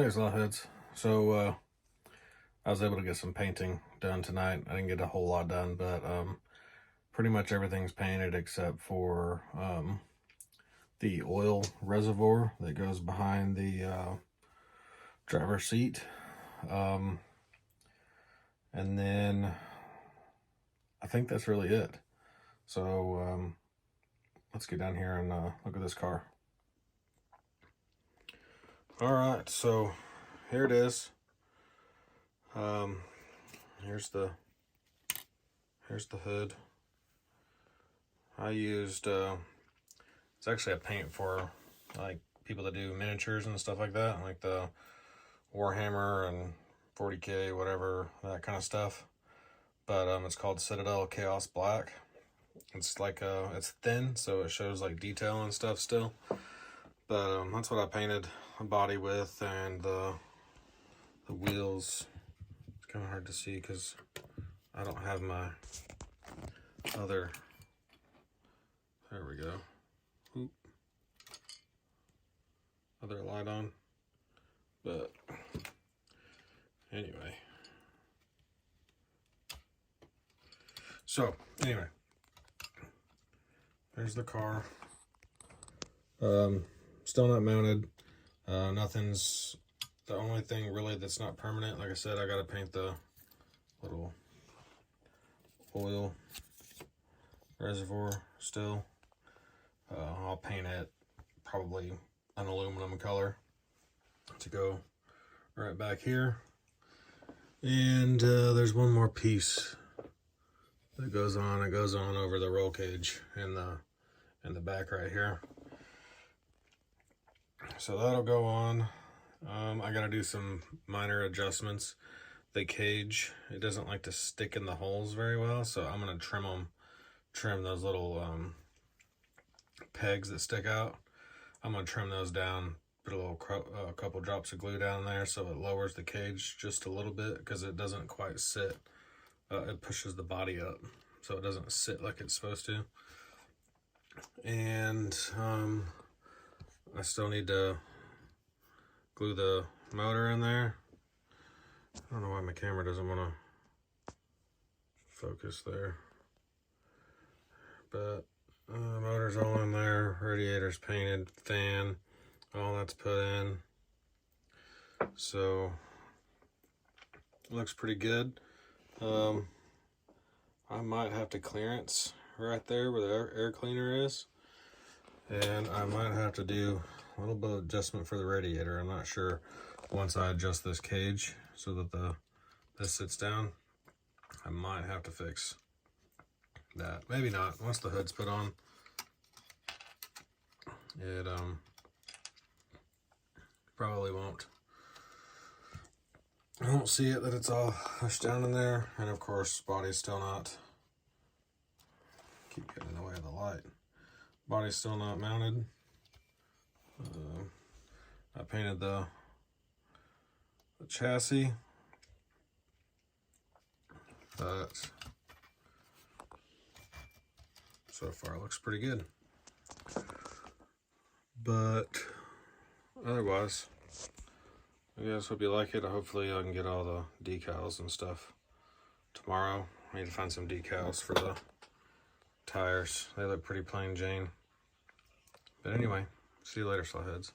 Hey, Slowheads. So, I was able to get some painting done tonight. I didn't get a whole lot done, but pretty much everything's painted except for the oil reservoir that goes behind the driver's seat. Um, and then I think that's really it. So, let's get down here and look at this car. All right, so here it is. Here's the hood. I used it's actually a paint for like people that do miniatures and stuff like that, like the Warhammer and 40K, whatever, that kind of stuff. But it's called Citadel Chaos Black. It's like it's thin, so it shows like detail and stuff still. But that's what I painted the body with, and the wheels. It's kind of hard to see because I don't have my other. There we go. Oop. Other light on. But anyway. So anyway, there's the car. Still not mounted. Nothing's. The only thing really that's not permanent, like I said, I gotta paint the little oil reservoir still. I'll paint it probably an aluminum color to go right back here. And there's one more piece that goes on. It goes on over the roll cage in the back right here. So that'll go on. I gotta do some minor adjustments. The cage, it doesn't like to stick in the holes very well, so I'm gonna trim those little pegs that stick out. I'm gonna trim those down, put a couple drops of glue down there so it lowers the cage just a little bit, because it doesn't quite sit. It pushes the body up, so it doesn't sit like it's supposed to. And I still need to glue the motor in there. I don't know why my camera doesn't want to focus there. But motor's all in there, radiator's painted, fan, all that's put in. So it looks pretty good. I might have to clearance right there where the air cleaner is. And I might have to do a little bit of adjustment for the radiator. I'm not sure once I adjust this cage so that this sits down. I might have to fix that. Maybe not. Once the hood's put on, it probably won't. I won't see it that it's all hushed down in there. And of course, body's still not. Keep getting in the way of the light. Body's still not mounted. I painted the chassis, but so far it looks pretty good. But otherwise, I guess hope you like it. Hopefully I can get all the decals and stuff tomorrow. I need to find some decals for the tires. They look pretty plain Jane. But anyway, see you later, Slowheads.